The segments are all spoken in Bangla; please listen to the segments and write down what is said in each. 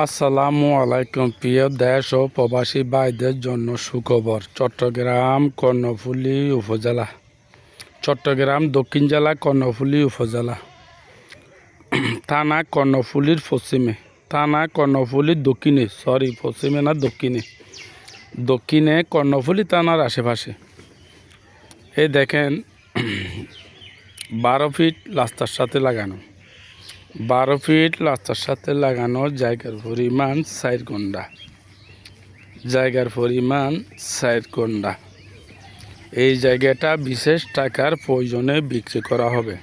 আসসালামু আলাইকুম। প্রিয় দেশ ও প্রবাসী ভাইদের জন্য সুখবর। চট্টগ্রাম কর্ণফুলী উপজেলা, চট্টগ্রাম দক্ষিণ জেলা কর্ণফুলী উপজেলা, থানা কর্ণফুলীর পশ্চিমে, থানা কর্ণফুলীর দক্ষিণে, পশ্চিমে না দক্ষিণে কর্ণফুলী থানার আশেপাশে। এই দেখেন 12 ফিট রাস্তার সাথে লাগানো, 12 ফিট রাস্তার সাথে লাগানো জায়গার পরিমাণ 4 গুণ্ঠা, জায়গার পরিমাণ 4 গুণ্ঠা। এই জায়গাটা বিশেষ টাকার প্রয়োজনে বিক্রি করা হবে।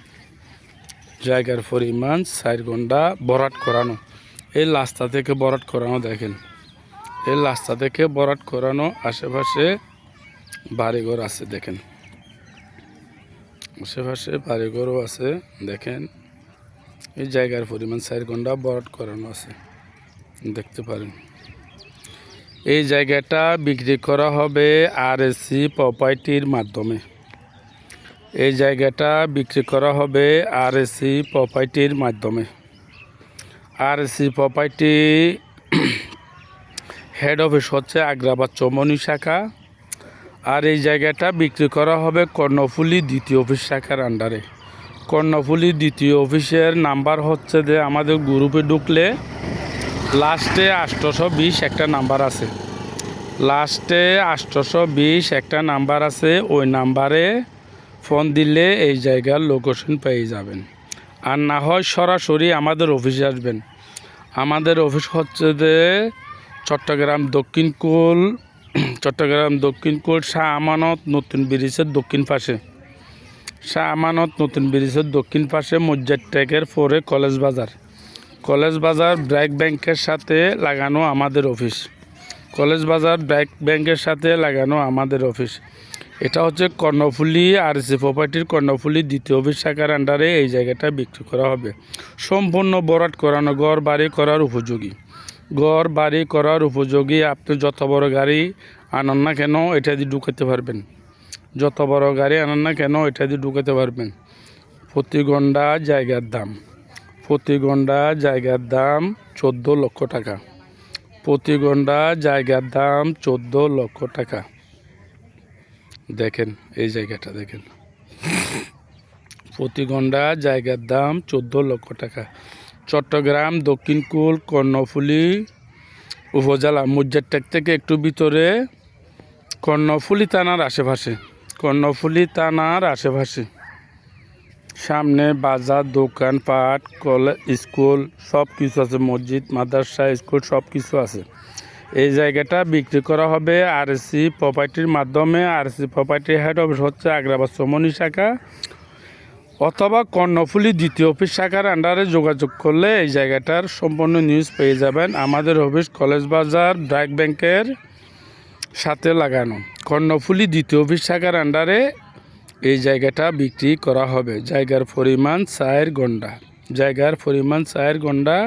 জায়গার পরিমাণ 4 গুণ্ঠা ভরাট করানো। এই রাস্তা থেকে ভরাট করানো, দেখেন এই রাস্তা থেকে ভরাট করানো। আশেপাশে বাড়িঘর আছে, দেখেন আশেপাশে বাড়িঘরও আছে। দেখেন এই জায়গার পরিমাণ 4 গুণ্ঠা ভরাট করানো আছে, দেখতে পারেন। এই জায়গাটা বিক্রি করা হবে আরএসসি প্রপার্টির মাধ্যমে। এই জায়গাটা বিক্রি করা হবে আরএসসি প্রপার্টির মাধ্যমে। আরএসসি প্রপার্টি হেড অফিস হচ্ছে আগ্রাবাদ চৌমনি শাখা। আর এই জায়গাটা বিক্রি করা হবে কর্ণফুলী দ্বিতীয় অফিস শাখার আন্ডারে। কর্ণফুলী দ্বিতীয় অফিসের নাম্বার হচ্ছে যে আমাদের গ্রুপে ঢুকলে লাস্টে 820 একটা নাম্বার আছে, লাস্টে 820 একটা নাম্বার আছে। ওই নাম্বারে ফোন দিলে এই জায়গার লোকেশন পেয়ে যাবেন। আর না হয় সরাসরি আমাদের অফিসে আসবেন। আমাদের অফিস হচ্ছে যে চট্টগ্রাম দক্ষিণ কুল শাহ আমানত নতুন ব্রিজের দক্ষিণ পাশে, শাহ আমানত নতুন ব্রিজের দক্ষিণ পাশে মসজিদ ট্যাগের পরে কলেজ বাজার ব্র্যাক ব্যাংকের সাথে লাগানো আমাদের অফিস। কলেজ বাজার ব্র্যাক ব্যাংকের সাথে লাগানো আমাদের অফিস। এটা হচ্ছে কর্ণফুলী আরএসসি প্রপার্টির কর্ণফুলী দ্বিতীয় অফিস শাখার আন্ডারে এই জায়গাটা বিক্রি করা হবে। সম্পূর্ণ ভরাট করানো, ঘর বাড়ি করার উপযোগী। আপনি যত বড় গাড়ি আনেন না কেন এটা দিয়ে ঢুকাতে পারবেন, যত বড় গাড়ি আনেন না কেন এটা দিয়ে ঢুকাতে পারবেন। প্রতি ঘন্টা জায়গার দাম 14 লক্ষ টাকা। প্রতি ঘন্টা জায়গার দাম 14 লক্ষ টাকা। দেখেন এই জায়গাটা, দেখেন প্রতি ঘন্টা জায়গার দাম 14 লক্ষ টাকা। চট্টগ্রাম দক্ষিণ কুল কর্ণফুলী উপজেলা মসজিদ ট্যাগ থেকে একটু ভিতরে, কর্ণফুলী থানার আশেপাশে। সামনে বাজার, দোকানপাট, কলেজ, স্কুল সব কিছু আছে, মসজিদ, মাদ্রাসা, স্কুল সব কিছু আছে। এই জায়গাটা বিক্রি করা হবে আরএসসি প্রপার্টির মাধ্যমে। আরএসসি প্রপার্টির হেড অফিস হচ্ছে আগ্রাবাদ চৌমনি শাখা অথবা কর্ণফুলী দ্বিতীয় অফিস শাখার আন্ডারে যোগাযোগ করলে এই জায়গাটার সম্পূর্ণ নিউজ পেয়ে যাবেন। আমাদের অফিস কলেজ বাজার ব্র্যাক ব্যাংকের সাথে লাগানো কর্ণফুলী দ্বিতীয় অফিস শাখার আন্ডারে এই জায়গাটা বিক্রি করা হবে। জায়গার পরিমাণ 4 গুণ্ঠা।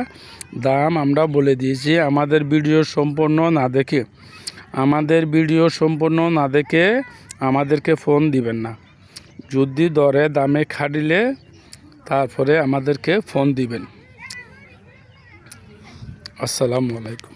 দাম আমরা বলে দিয়েছি। আমাদের ভিডিও সম্পূর্ণ না দেখে আমাদেরকে ফোন দিবেন না। যদি দরে দামে খাটিলে তারপরে আমাদেরকে ফোন দিবেন। আসসালামু আলাইকুম।